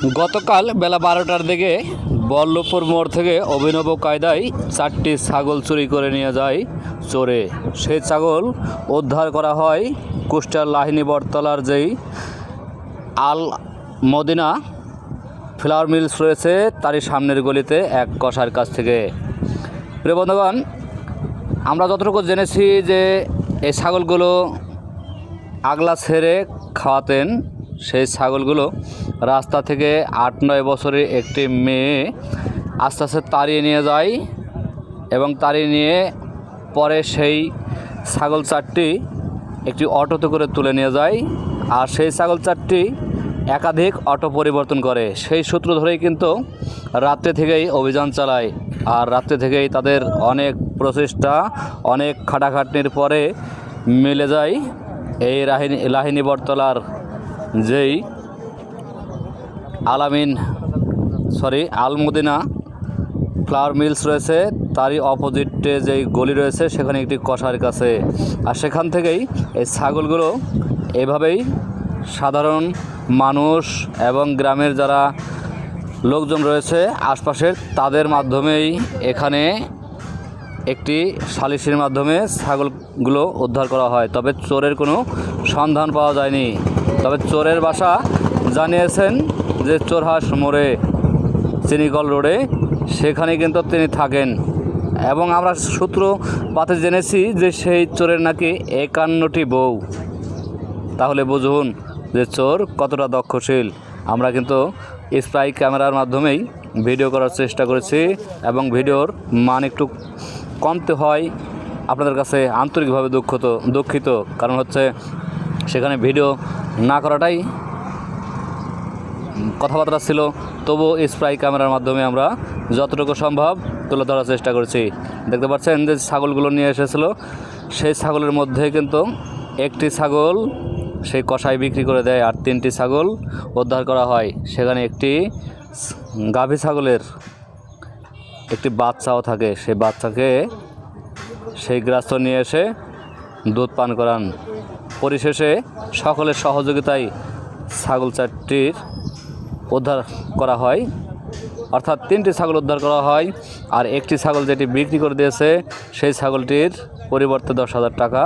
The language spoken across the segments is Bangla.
গতকাল বেলা 12টার দিকে বল্লভপুর মোড় থেকে অভিনব কায়দায় 4টি ছাগল চুরি করে নিয়ে যায় চোরে। সেই ছাগল উদ্ধার করা হয় কুষ্টিয়ার লাহিনী বটতলার যেই আল মদিনা ফ্লাওয়ার মিলস রয়েছে তারই সামনের গলিতে এক কসার কাছ থেকে। প্রিয় বন্ধুগণ, আমরা যতটুকু জেনেছি যে এই ছাগলগুলো আগলা ছেড়ে খাওয়াতেন। সেই ছাগলগুলো রাস্তা থেকে 8-9 বছরের একটি মেয়ে আস্তে আস্তে তাড়িয়ে নিয়ে যায় এবং তাড়িয়ে নিয়ে পরে সেই ছাগল 4টি একটি অটোতে করে তুলে নিয়ে যায়। আর সেই ছাগল 4টি একাধিক অটো পরিবর্তন করে। সেই সূত্র ধরেই কিন্তু রাত্রে থেকেই অভিযান চালায়। আর রাত্রে থেকেই তাদের অনেক প্রচেষ্টা, অনেক খাটাখাটনির পরে মিলে যায় এই লাহিনী বটতলার যেই আলমদিনা ফ্লাওয়ার মিলস রয়েছে তারই অপোজিটে যেই গলি রয়েছে সেখানে একটি কসার কাছে। আর সেখান থেকেই এই ছাগলগুলো এভাবেই সাধারণ মানুষ এবং গ্রামের যারা লোকজন রয়েছে আশপাশের তাদের মাধ্যমেই এখানে একটি সালিসির মাধ্যমে ছাগলগুলো উদ্ধার করা হয়। তবে চোরের কোনো সন্ধান পাওয়া যায়নি। তবে চোরের বাসা জানিয়েছেন যে চোরহাঁস মোড়ে চিনিকল রোডে, সেখানে কিন্তু তিনি থাকেন। এবং আমরা সূত্র পাতে জেনেছি যে সেই চোরের নাকি 51টি বউ। তাহলে বুঝুন যে চোর কতটা দক্ষশীল। আমরা কিন্তু স্পাই ক্যামেরার মাধ্যমেই ভিডিও করার চেষ্টা করেছি এবং ভিডিওর মান একটু কমতে হয় আপনাদের কাছে আন্তরিকভাবে দুঃখিত। কারণ হচ্ছে সেখানে ভিডিও না করাটাই কথাবার্তা ছিল। তবুও স্পাই ক্যামেরার মাধ্যমে আমরা যতটুকু সম্ভব তুলে ধরার চেষ্টা করেছি। দেখতে পাচ্ছেন যে ছাগলগুলো নিয়ে এসেছিলো, সেই ছাগলের মধ্যে কিন্তু একটি ছাগল সেই কষাই বিক্রি করে দেয় আর 3টি ছাগল উদ্ধার করা হয়। সেখানে একটি গাভী ছাগলের একটি বাচ্চাও থাকে। সেই বাচ্চাকে সেই গৃহস্থ নিয়ে এসে দুধ পান করান। পরিশেষে সকলের সহযোগিতায় ছাগল 4টির উদ্ধার করা হয়, অর্থাৎ 3টি ছাগল উদ্ধার করা হয়। আর একটি ছাগল যেটি বিক্রি করে দিয়েছে সেই ছাগলটির পরিবর্তে 10,000 টাকা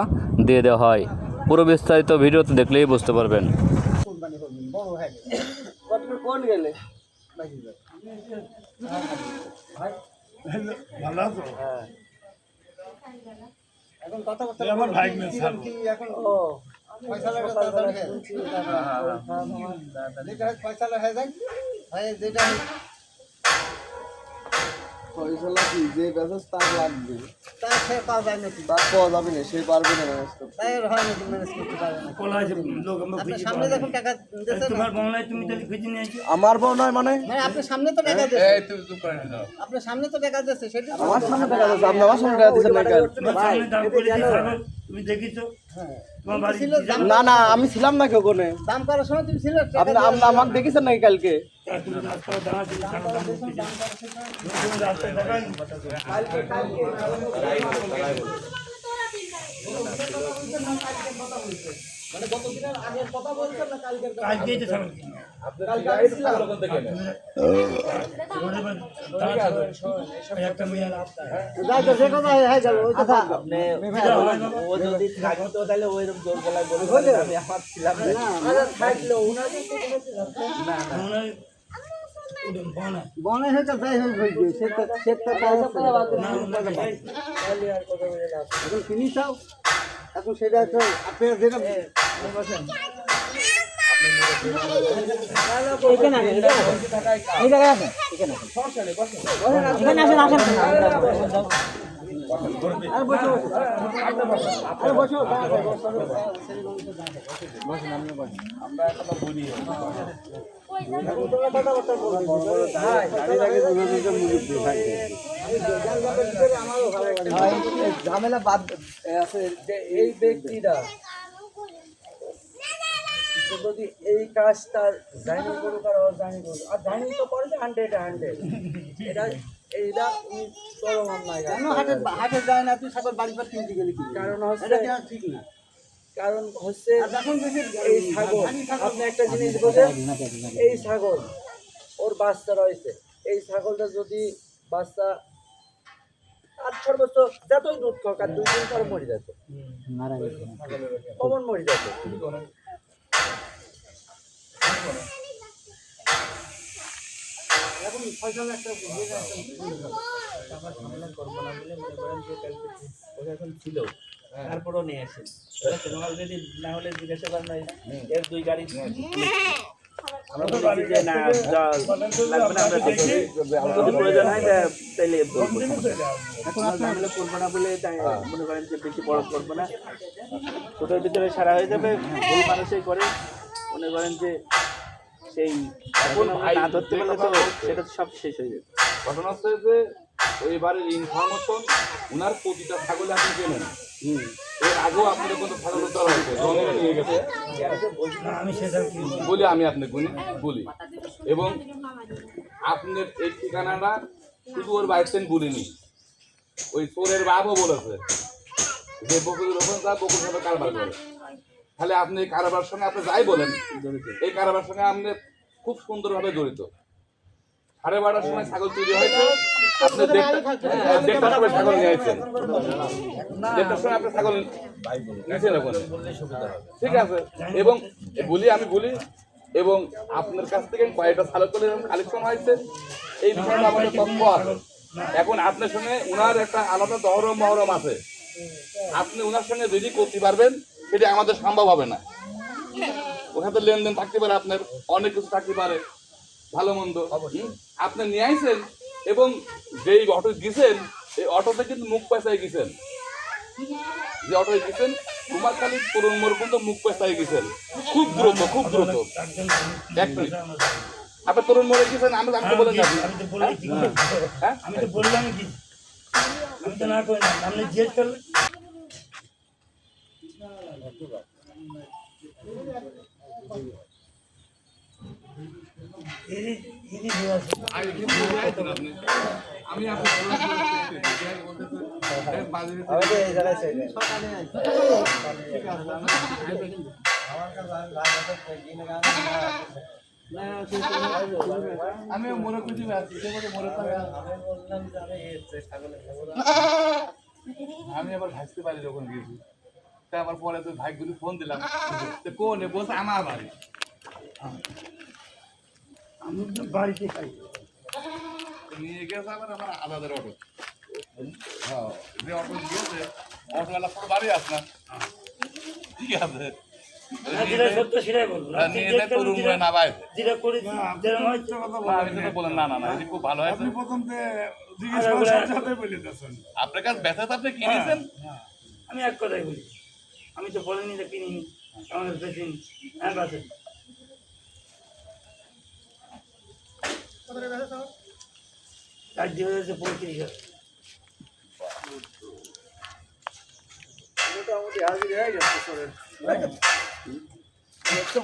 দিয়ে দেওয়া হয়। পুরো বিস্তারিত ভিডিওতে দেখলেই বুঝতে পারবেন। এখন কথা বলতে আমার ভাই কি এখন ও ফয়সালা হয়ে যায় ভাই, যেটা ফয়সালা কি যে ব্যবস্থা লাগবে তা সে পাওয়া যায় না, তা পাওয়া যাবে না, সে পারবে না ম্যানেজ করতে। তাই হয় না, ম্যানেজ করতে পারবে না। কোলা যে লোক আমরা খুঁজে সামনে দেখুন টাকা দিতেছেন। তোমার বউনাই তুমি তো খুঁজে নিয়েছো। আমার বউনাই মানে আপনি সামনে তো টাকা দিতেছেন। এই তুই চুপ করে দাও। আপনি সামনে তো টাকা দিতেছেন, সেটা আমার সামনে টাকা দিতেছেন। আপনি আমার সামনে টাকা দিতেছেন না কেন? সামনে দাম করে দিয়েছো, তুমি দেখিছো? হ্যাঁ, তোমার বাড়ি না না আমি ছিলাম না ওখানে। দাম করার সময় তুমি ছিলে? আপনি আমাকে দেখেছেন নাকি কালকে? মানে কত দিনের আগের কথা বলছেন না কালকের কথা? কালকেই তো ছাগল কিনা। আপনি কালকে আসছিলেন কত থেকে কেন? একটা মেয়ে রাস্তা যাই তো সে কথা হয়ে যাবে। ওই কথা আপনি ও যদি থাকতো তাহলে ওইরকম জোর গলায় বলে আমি আমার ছিলাম না। আরে থাকলো উনাকে না না উনার বনে হয়তো যাই হোক হয়ে গিয়ে সেটা পাওয়া না তাহলে আর কথা বলে না। এখন কিনি চাও এখন সেটা তো আপনি যেটা বলছেন এখানে আসেন, এই জায়গায় আসেন, এখানে আসেন, সমস্যা নেই, বসেন এখানে আসেন, আসেন আর বসো আর বসো বসেন আপনি বসেন। আমরা এখনো বলি ঝামেলা বাদ আছে যে এই ব্যক্তিরা যদি এই কাজটা জানি করুক আর অজানি করুক, আর জানি তো করে 100 এটা এইটা চরম অন্যায়। হাটে যায় না, তুই ছাগল বাড়ি পর কিনতে গেলি, কারণ হচ্ছে ঠিক না। কারণ হচ্ছে এই ছাগল আপনি একটা জিনিস বোঝেন, এই ছাগল ওর বাচ্চা রয়েছে, এই ছাগলটা যদি বাচ্চা আর সর্বোচ্চ যতই দুধ খাক আর 2 দিন পরে মরে যেত, কমন মরে যেত। এখন ফসল একটা করবো না বলে মনে করেন যে প্রশাসন ছিল, তারপরও নিয়ে আসেন অলরেডি, না হলে জিজ্ঞাসা করেন নাই এর 2 গাড়ি আমরা বলেছি যে না লাগবে না, আমরা দেখি যদি প্রয়োজন হয় তাইলে বলবো। এখন ঝামেলা করবো না বলে তাই মনে করেন যে বেশি বড় করবো না, ছোটোর ভিতরে সারা হয়ে যাবে। ভুল মানুষই করে মনে করেন যে সেই এখন আমরা না ধরতে পারলে তো সেটা তো সব শেষ হয়ে যাবে। ঘটনা হচ্ছে যে ওই বাড়ির ইনফরমেশন ওনার প্রতিটা ছাগলে আপনি কেনেন, এর আগেও আপনাদের কোনো ছাগল উদ্ধার হয়েছে, জঙ্গলে নিয়ে গেছে বলি আমি আপনাকে বলি। এবং আপনার এই ঠিকানাটা শুধু ওর বাড়িতে বলিনি, ওই চোরের বাপও বলেছে যে বকুলের ওখানে যা বকুল সাথে কারবার করে। তাহলে আপনি এই কারবার সঙ্গে আপনি যাই বলেন, এই কারবার সঙ্গে আপনি খুব সুন্দরভাবে জড়িত। 12:30টার সময় ছাগল চুরি হয়েছে, আপনি 1:30টার সময় ছাগল নিয়ে আসছেন, 1:30টার সময় আপনি ছাগল নিয়েছেন ওখানে, ঠিক আছে। এবং আমি বলি এবং আপনার কাছ থেকে কয়েকটা ছাগল কালেকশন হয়েছে, এই বিষয়টা আমাদের তথ্য আছে। এখন আপনার সঙ্গে উনার একটা আলাদা দহরম মহরম আছে, আপনি ওনার সঙ্গে যদি করতে পারবেন সেটা আমাদের সম্ভব হবে না। ওখানে লেনদেন থাকতে পারে, আপনার অনেক কিছু থাকতে পারে, ভালো মন্দ আপনি নিয়ে আইছেন। এবং যেই অটো গেছেন এই অটোতে কিন্তু মুখ পয়সায় গেছেন, যে অটোয় গেছেন তোমার খালি তরুণ মোড় পর্যন্ত মুখ পয়সায় গেছেন, খুব দ্রুত এক মিনিট আপনি তরুণ মোড়ে গেছেন, আমি তো বলে যাবি হ্যাঁ আমি তো বললাম কি, আমি তো না করি না, আপনি জিজ্ঞেস করলেন। আমি আমি মনে করছি আমি আবার ভাসতে পারি যখন গেছি, তা আবার পরে তো ভাইগুলি ফোন দিলাম, কোন বলছে আমার বাড়ি, আমি তো বাড়িতে খাই নিয়ে গেছে আবার আমার আলাদা অটো। হ্যাঁ, যে অটো গিয়েছে অটোওয়ালা পুরো বাড়ি আপনার, ঠিক আছে। যেটা সত্য সেটাই বলবো, নিয়ে যায় তো রুম না বাইরে, যেটা করেছি যেটা হয়তো আমি তো বলেন না না না এটা খুব ভালো হয়েছে। আপনার কাছে ব্যথা আপনি কিনেছেন, আমি এক কথাই বলি, আমি তো বলিনি যে কিনিনি, আমাদের বেশি হ্যাঁ বাসে চার দিয়ে হয়েছে 35,000। মোটামুটি হাজির হয়ে গেছে সরের,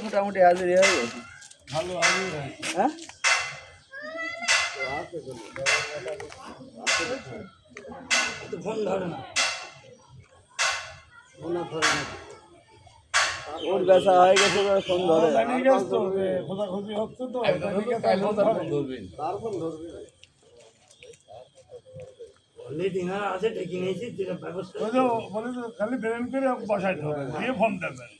মোটামুটি হাজির হয়ে গেছে, ভালো হাজির হ্যাঁ ফোন ধরে না, ফোন ধরে না, ওর ব্যথা হয়ে গেছে, ফোন ধরে খোঁজাখুঁজি হচ্ছে তো, অলরেডি না আছে ডেকে নিয়েছি, যেটা ব্যবস্থা খালি ব্রেন করে বসাইতে হবে, দিয়ে ফোন দেবেন,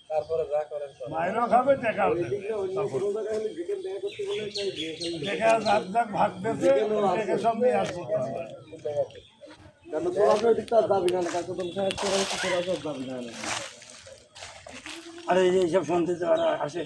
তারপরে যা করেন মায়েরও খাবে টাকাও দেবে, টাকা যাক ভাগ দেবে, টাকা সব নিয়ে আসবো। কেন তোরা দিকটা যাবি না, কাকে তো তোরা যাবি না। আরে এই যে এইসব শুনতে তো ওরা আসে